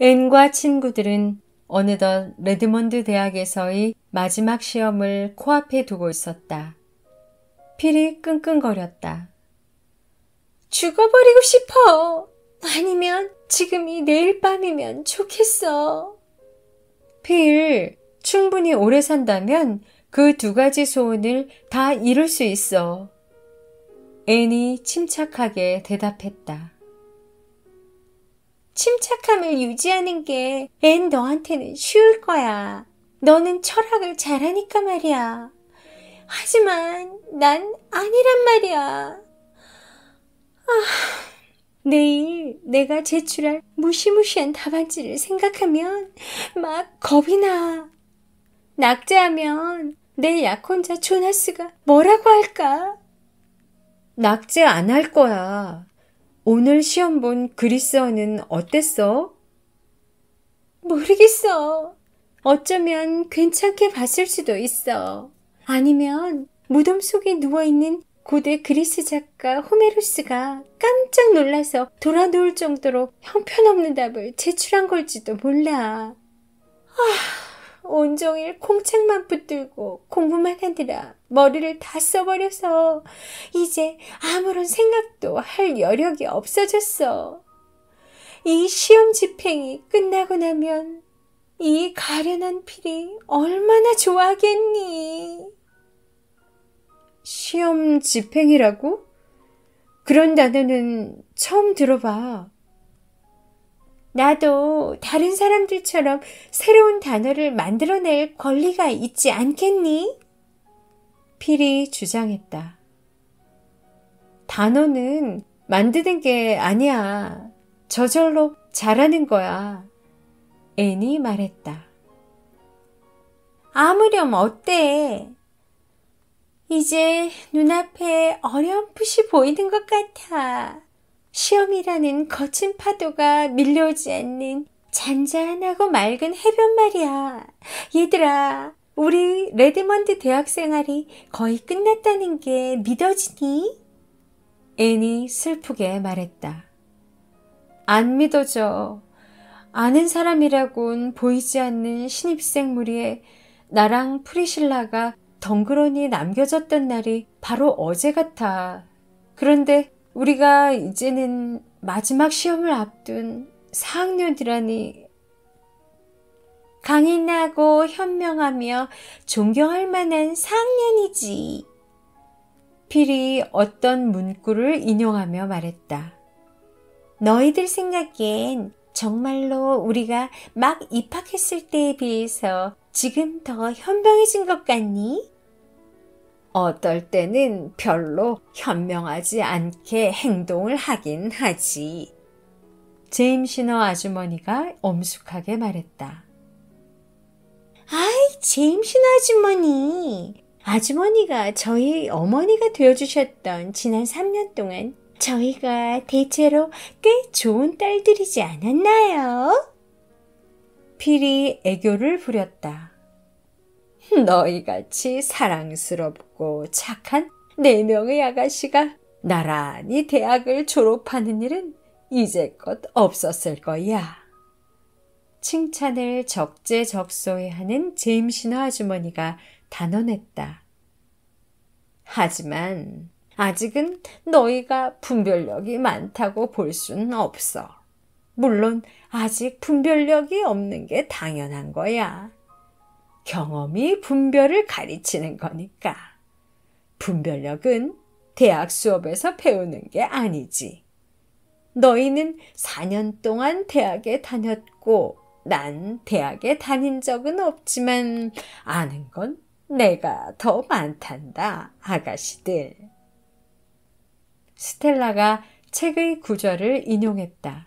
앤과 친구들은 어느덧 레드먼드 대학에서의 마지막 시험을 코앞에 두고 있었다. 필이 끙끙거렸다. 죽어버리고 싶어. 아니면 지금이 내일 밤이면 좋겠어. 필, 충분히 오래 산다면 그 두 가지 소원을 다 이룰 수 있어. 앤이 침착하게 대답했다. 침착함을 유지하는 게 앤 너한테는 쉬울 거야. 너는 철학을 잘하니까 말이야. 하지만 난 아니란 말이야. 내일 내가 제출할 무시무시한 답안지를 생각하면 막 겁이 나. 낙제하면 내 약혼자 조나스가 뭐라고 할까? 낙제 안 할 거야. 오늘 시험 본 그리스어는 어땠어? 모르겠어. 어쩌면 괜찮게 봤을 수도 있어. 아니면 무덤 속에 누워있는 고대 그리스 작가 호메로스가 깜짝 놀라서 돌아 누울 정도로 형편없는 답을 제출한 걸지도 몰라. 온종일 콩책만 붙들고 공부만 하느라 머리를 다 써버려서 이제 아무런 생각도 할 여력이 없어졌어. 이 시험 집행이 끝나고 나면 이 가련한 필이 얼마나 좋아하겠니? 시험 집행이라고? 그런 단어는 처음 들어봐. 나도 다른 사람들처럼 새로운 단어를 만들어낼 권리가 있지 않겠니? 필이 주장했다. 단어는 만드는 게 아니야. 저절로 잘하는 거야. 앤이 말했다. 아무렴 어때? 이제 눈앞에 어렴풋이 보이는 것 같아. 시험이라는 거친 파도가 밀려오지 않는 잔잔하고 맑은 해변 말이야. 얘들아, 우리 레드먼드 대학 생활이 거의 끝났다는 게 믿어지니? 앤이 슬프게 말했다. 안 믿어져. 아는 사람이라곤 보이지 않는 신입생 무리에 나랑 프리실라가 덩그러니 남겨졌던 날이 바로 어제 같아. 그런데 우리가 이제는 마지막 시험을 앞둔 4학년이라니. 강인하고 현명하며 존경할 만한 4학년이지. 필이 어떤 문구를 인용하며 말했다. 너희들 생각엔 정말로 우리가 막 입학했을 때에 비해서 지금 더 현명해진 것 같니? 어떨 때는 별로 현명하지 않게 행동을 하긴 하지. 제임시너 아주머니가 엄숙하게 말했다. 아이, 제임시너 아주머니. 아주머니가 저희 어머니가 되어주셨던 지난 3년 동안 저희가 대체로 꽤 좋은 딸들이지 않았나요? 필이 애교를 부렸다. 너희같이 사랑스럽고 착한 4명의 아가씨가 나란히 대학을 졸업하는 일은 이제껏 없었을 거야. 칭찬을 적재적소에 하는 제임시너 아주머니가 단언했다. 하지만 아직은 너희가 분별력이 많다고 볼 수는 없어. 물론 아직 분별력이 없는 게 당연한 거야. 경험이 분별을 가르치는 거니까. 분별력은 대학 수업에서 배우는 게 아니지. 너희는 4년 동안 대학에 다녔고 난 대학에 다닌 적은 없지만 아는 건 내가 더 많단다, 아가씨들. 스텔라가 책의 구절을 인용했다.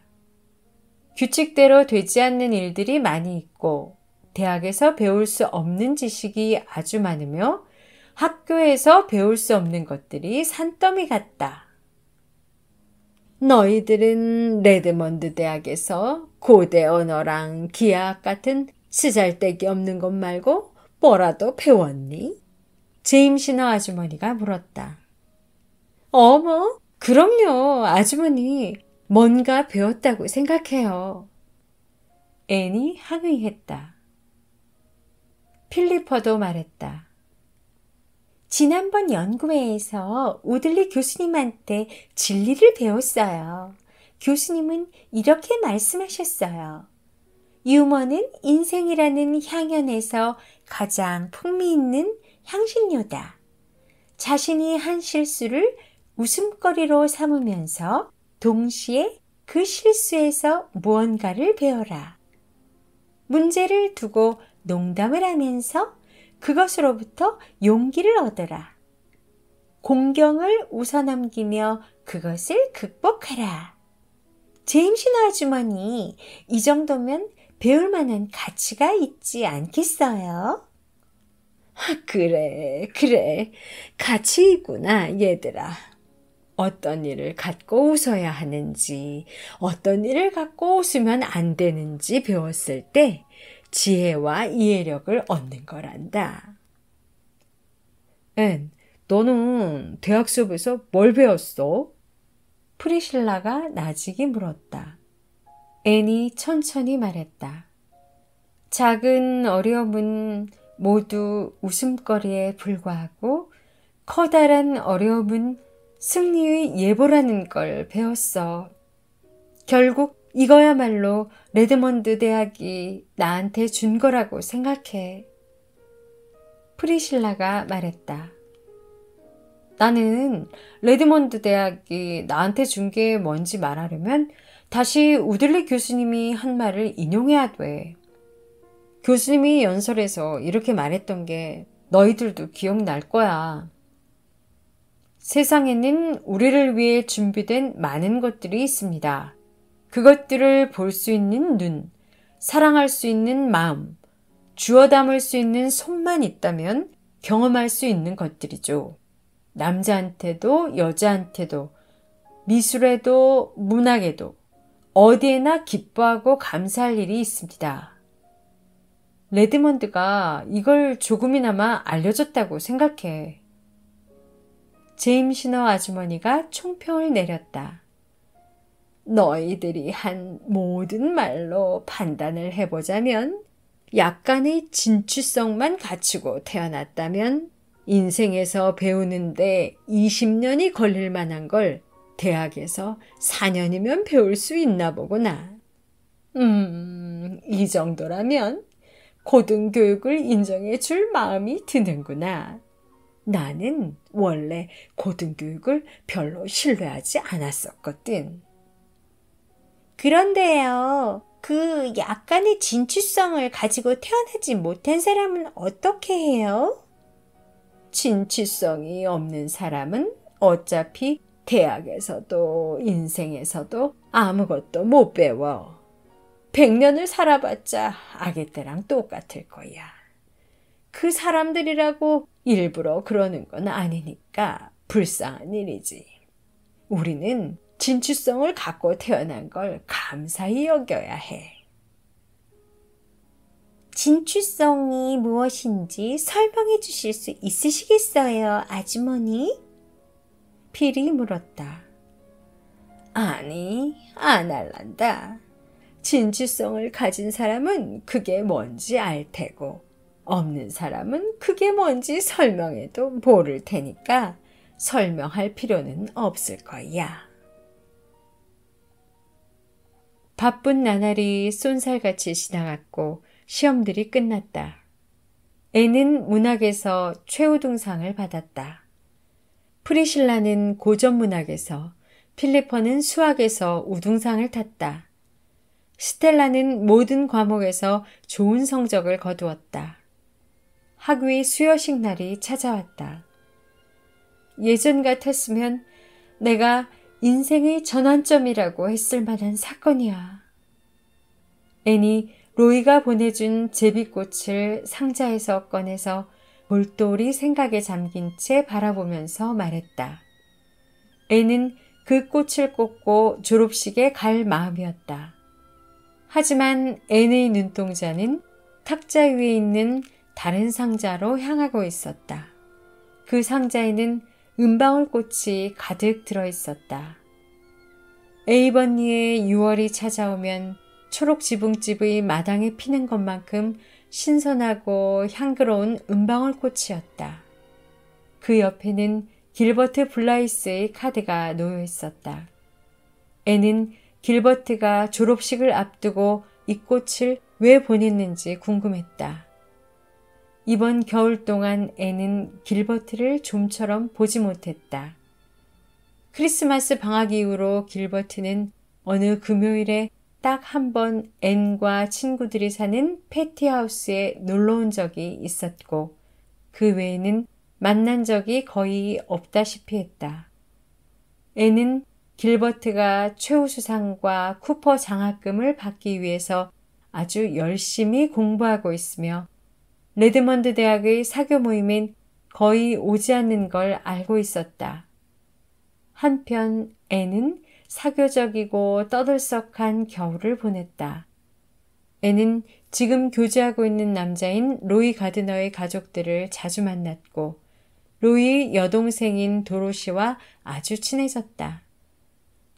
규칙대로 되지 않는 일들이 많이 있고 대학에서 배울 수 없는 지식이 아주 많으며 학교에서 배울 수 없는 것들이 산더미 같다. 너희들은 레드먼드 대학에서 고대 언어랑 기하학 같은 쓰잘데기 없는 것 말고 뭐라도 배웠니? 제임시너 아주머니가 물었다. 어머, 그럼요, 아주머니. 뭔가 배웠다고 생각해요. 앤이 항의했다. 필리퍼도 말했다. 지난번 연구회에서 우들리 교수님한테 진리를 배웠어요. 교수님은 이렇게 말씀하셨어요. 유머는 인생이라는 향연에서 가장 풍미 있는 향신료다. 자신이 한 실수를 웃음거리로 삼으면서 동시에 그 실수에서 무언가를 배워라. 문제를 두고 농담을 하면서 그것으로부터 용기를 얻어라. 공경을 웃어넘기며 그것을 극복하라. 제임시너 아주머니, 이 정도면 배울 만한 가치가 있지 않겠어요? 그래. 가치 있구나, 얘들아. 어떤 일을 갖고 웃어야 하는지, 어떤 일을 갖고 웃으면 안 되는지 배웠을 때 지혜와 이해력을 얻는 거란다. 앤, 너는 대학 수업에서 뭘 배웠어? 프리실라가 나직이 물었다. 앤이 천천히 말했다. 작은 어려움은 모두 웃음거리에 불과하고 커다란 어려움은 승리의 예보라는 걸 배웠어. 결국 이거야말로 레드몬드 대학이 나한테 준 거라고 생각해. 프리실라가 말했다. 나는 레드몬드 대학이 나한테 준 게 뭔지 말하려면 다시 우들리 교수님이 한 말을 인용해야 돼. 교수님이 연설에서 이렇게 말했던 게 너희들도 기억날 거야. 세상에는 우리를 위해 준비된 많은 것들이 있습니다. 그것들을 볼 수 있는 눈, 사랑할 수 있는 마음, 주워 담을 수 있는 손만 있다면 경험할 수 있는 것들이죠. 남자한테도 여자한테도 미술에도 문학에도 어디에나 기뻐하고 감사할 일이 있습니다. 레드몬드가 이걸 조금이나마 알려줬다고 생각해. 제임시너 아주머니가 총평을 내렸다. 너희들이 한 모든 말로 판단을 해보자면 약간의 진취성만 갖추고 태어났다면 인생에서 배우는데 20년이 걸릴 만한 걸 대학에서 4년이면 배울 수 있나 보구나. 이 정도라면 고등교육을 인정해 줄 마음이 드는구나. 나는 원래 고등교육을 별로 신뢰하지 않았었거든. 그런데요, 그 약간의 진취성을 가지고 태어나지 못한 사람은 어떻게 해요? 진취성이 없는 사람은 어차피 대학에서도 인생에서도 아무것도 못 배워. 100년을 살아봤자 아기 때랑 똑같을 거야. 그 사람들이라고 일부러 그러는 건 아니니까 불쌍한 일이지. 우리는 진취성을 갖고 태어난 걸 감사히 여겨야 해. 진취성이 무엇인지 설명해 주실 수 있으시겠어요, 아주머니? 필이 물었다. 아니, 안 할란다. 진취성을 가진 사람은 그게 뭔지 알 테고, 없는 사람은 그게 뭔지 설명해도 모를 테니까 설명할 필요는 없을 거야. 바쁜 나날이 쏜살같이 지나갔고 시험들이 끝났다. 앤은 문학에서 최우등상을 받았다. 프리실라는 고전문학에서, 필리퍼는 수학에서 우등상을 탔다. 스텔라는 모든 과목에서 좋은 성적을 거두었다. 학위 수여식 날이 찾아왔다. 예전 같았으면 내가 인생의 전환점이라고 했을 만한 사건이야. 앤이 로이가 보내준 제비꽃을 상자에서 꺼내서 몰똘히 생각에 잠긴 채 바라보면서 말했다. 앤은 그 꽃을 꽂고 졸업식에 갈 마음이었다. 하지만 앤의 눈동자는 탁자 위에 있는 다른 상자로 향하고 있었다. 그 상자에는 은방울꽃이 가득 들어있었다. 에이버니의 6월이 찾아오면 초록 지붕집의 마당에 피는 것만큼 신선하고 향기로운 은방울꽃이었다. 그 옆에는 길버트 블라이스의 카드가 놓여 있었다. 애는 길버트가 졸업식을 앞두고 이 꽃을 왜 보냈는지 궁금했다. 이번 겨울 동안 애는 길버트를 좀처럼 보지 못했다. 크리스마스 방학 이후로 길버트는 어느 금요일에 딱 한 번 앤과 친구들이 사는 패티하우스에 놀러 온 적이 있었고 그 외에는 만난 적이 거의 없다시피 했다. 앤은 길버트가 최우수상과 쿠퍼 장학금을 받기 위해서 아주 열심히 공부하고 있으며 레드먼드 대학의 사교 모임엔 거의 오지 않는 걸 알고 있었다. 한편 앤은 사교적이고 떠들썩한 겨울을 보냈다. 앤은 지금 교제하고 있는 남자인 로이 가드너의 가족들을 자주 만났고 로이의 여동생인 도로시와 아주 친해졌다.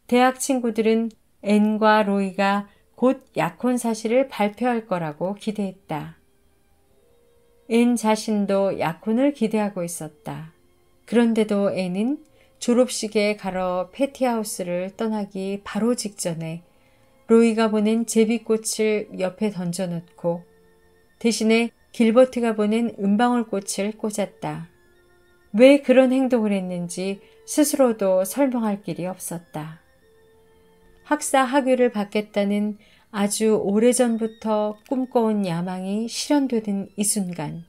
대학 친구들은 앤과 로이가 곧 약혼 사실을 발표할 거라고 기대했다. 앤 자신도 약혼을 기대하고 있었다. 그런데도 앤은 졸업식에 가러 패티하우스를 떠나기 바로 직전에 로이가 보낸 제비꽃을 옆에 던져놓고 대신에 길버트가 보낸 은방울꽃을 꽂았다. 왜 그런 행동을 했는지 스스로도 설명할 길이 없었다. 학사 학위를 받겠다는 아주 오래전부터 꿈꿔온 야망이 실현되는 이 순간,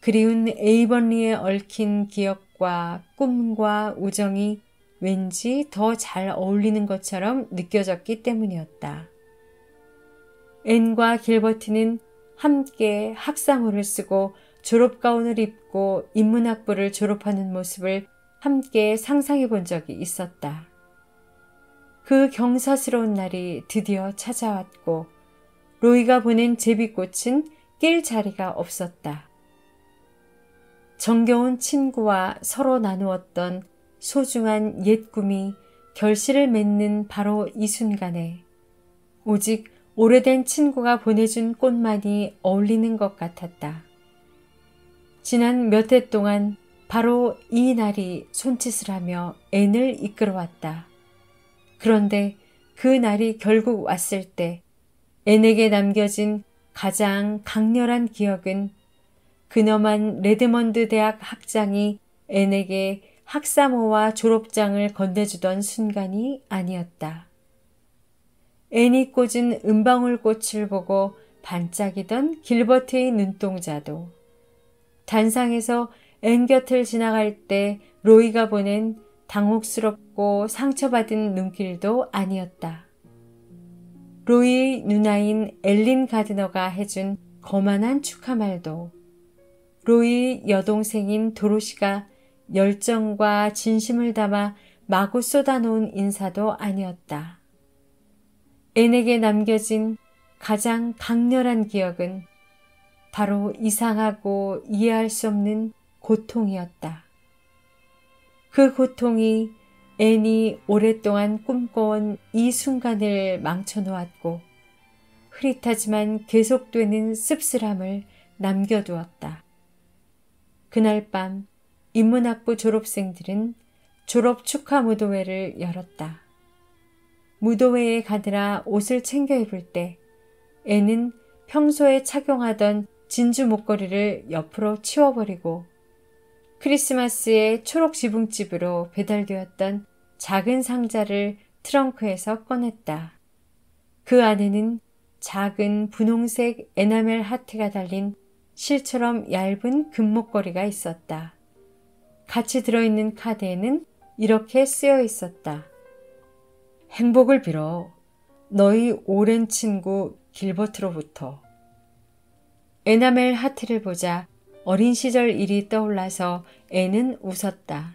그리운 에이번리에 얽힌 기억과 꿈과 우정이 왠지 더 잘 어울리는 것처럼 느껴졌기 때문이었다. 앤과 길버트는 함께 학사모를 쓰고 졸업가운을 입고 인문학부를 졸업하는 모습을 함께 상상해 본 적이 있었다. 그 경사스러운 날이 드디어 찾아왔고 로이가 보낸 제비꽃은 낄 자리가 없었다. 정겨운 친구와 서로 나누었던 소중한 옛 꿈이 결실을 맺는 바로 이 순간에 오직 오래된 친구가 보내준 꽃만이 어울리는 것 같았다. 지난 몇 해 동안 바로 이 날이 손짓을 하며 앤을 이끌어왔다. 그런데 그 날이 결국 왔을 때 앤에게 남겨진 가장 강렬한 기억은 근엄한 레드먼드 대학 학장이 앤에게 학사모와 졸업장을 건네주던 순간이 아니었다. 앤이 꽂은 은방울꽃을 보고 반짝이던 길버트의 눈동자도 단상에서 앤 곁을 지나갈 때 로이가 보낸 당혹스럽고 상처받은 눈길도 아니었다. 로이의 누나인 엘린 가드너가 해준 거만한 축하말도 로이의 여동생인 도로시가 열정과 진심을 담아 마구 쏟아놓은 인사도 아니었다. 앤에게 남겨진 가장 강렬한 기억은 바로 이상하고 이해할 수 없는 고통이었다. 그 고통이 앤이 오랫동안 꿈꿔온 이 순간을 망쳐놓았고 흐릿하지만 계속되는 씁쓸함을 남겨두었다. 그날 밤 인문학부 졸업생들은 졸업 축하 무도회를 열었다. 무도회에 가느라 옷을 챙겨 입을 때 앤은 평소에 착용하던 진주 목걸이를 옆으로 치워버리고 크리스마스에 초록 지붕집으로 배달되었던 작은 상자를 트렁크에서 꺼냈다. 그 안에는 작은 분홍색 에나멜 하트가 달린 실처럼 얇은 금목걸이가 있었다. 같이 들어있는 카드에는 이렇게 쓰여 있었다. 행복을 빌어. 너희 오랜 친구 길버트로부터. 에나멜 하트를 보자 어린 시절 일이 떠올라서 앤은 웃었다.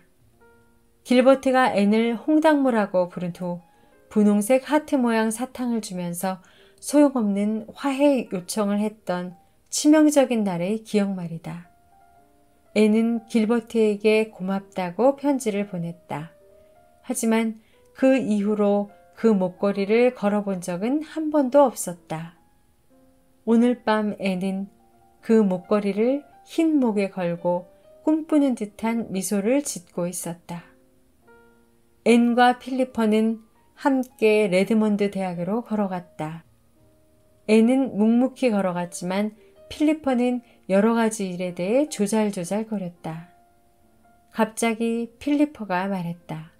길버트가 앤을 홍당무라고 부른 후 분홍색 하트 모양 사탕을 주면서 소용없는 화해 요청을 했던 치명적인 날의 기억 말이다. 앤은 길버트에게 고맙다고 편지를 보냈다. 하지만 그 이후로 그 목걸이를 걸어본 적은 한 번도 없었다. 오늘 밤 앤은 그 목걸이를 흰 목에 걸고 꿈꾸는 듯한 미소를 짓고 있었다. 앤과 필리퍼는 함께 레드몬드 대학으로 걸어갔다. 앤은 묵묵히 걸어갔지만 필리퍼는 여러 가지 일에 대해 조잘조잘거렸다. 갑자기 필리퍼가 말했다.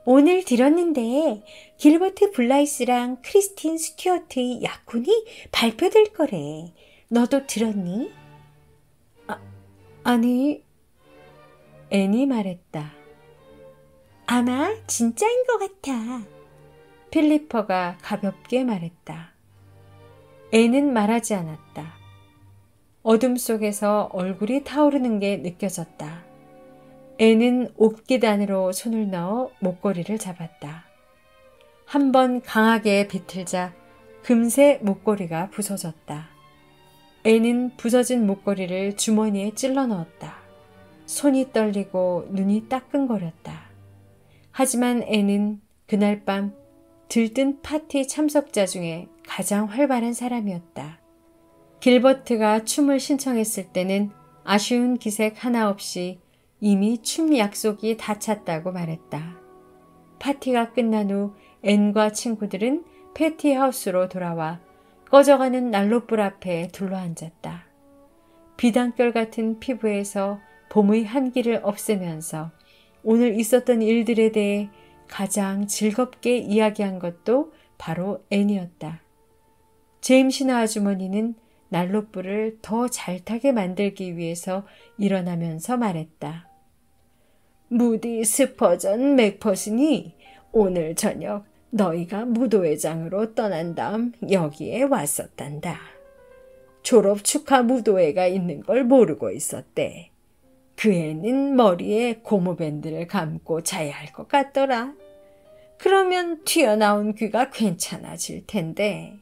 오늘 들었는데 길버트 블라이스랑 크리스틴 스튜어트의 약혼이 발표될 거래. 너도 들었니? 아니, 앤이 말했다. 아마 진짜인 것 같아. 필리퍼가 가볍게 말했다. 앤은 말하지 않았다. 어둠 속에서 얼굴이 타오르는 게 느껴졌다. 앤은 옥기단으로 손을 넣어 목걸이를 잡았다. 한번 강하게 비틀자 금세 목걸이가 부서졌다. 앤은 부서진 목걸이를 주머니에 찔러 넣었다. 손이 떨리고 눈이 따끔거렸다. 하지만 앤은 그날 밤 들뜬 파티 참석자 중에 가장 활발한 사람이었다. 길버트가 춤을 신청했을 때는 아쉬운 기색 하나 없이 이미 춤 약속이 다 찼다고 말했다. 파티가 끝난 후 앤과 친구들은 패티하우스로 돌아와 꺼져가는 난로불 앞에 둘러앉았다. 비단결 같은 피부에서 봄의 한기를 없애면서 오늘 있었던 일들에 대해 가장 즐겁게 이야기한 것도 바로 앤이었다. 제임스나 아주머니는 난로불을 더 잘 타게 만들기 위해서 일어나면서 말했다. 무디 스퍼전 맥퍼슨이 오늘 저녁 너희가 무도회장으로 떠난 다음 여기에 왔었단다. 졸업 축하 무도회가 있는 걸 모르고 있었대. 그 애는 머리에 고무밴드를 감고 자야 할 것 같더라. 그러면 튀어나온 귀가 괜찮아질 텐데.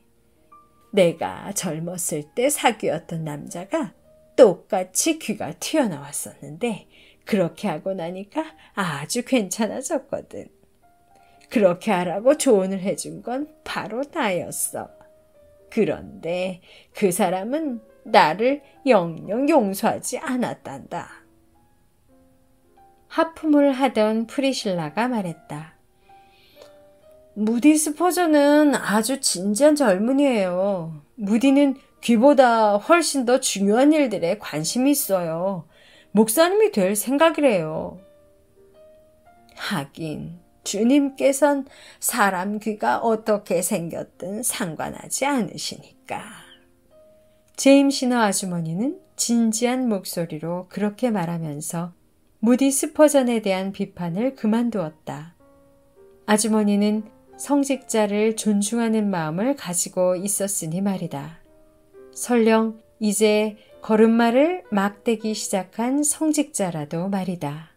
내가 젊었을 때 사귀었던 남자가 똑같이 귀가 튀어나왔었는데 그렇게 하고 나니까 아주 괜찮아졌거든. 그렇게 하라고 조언을 해준 건 바로 나였어. 그런데 그 사람은 나를 영영 용서하지 않았단다. 하품을 하던 프리실라가 말했다. 무디 스퍼저는 아주 진지한 젊은이에요. 무디는 귀보다 훨씬 더 중요한 일들에 관심이 있어요. 목사님이 될 생각이래요. 하긴 주님께선 사람 귀가 어떻게 생겼든 상관하지 않으시니까. 제임스너 아주머니는 진지한 목소리로 그렇게 말하면서 무디 스퍼전에 대한 비판을 그만두었다. 아주머니는 성직자를 존중하는 마음을 가지고 있었으니 말이다. 설령 이제 걸음마를 막 떼기 시작한 성직자라도 말이다.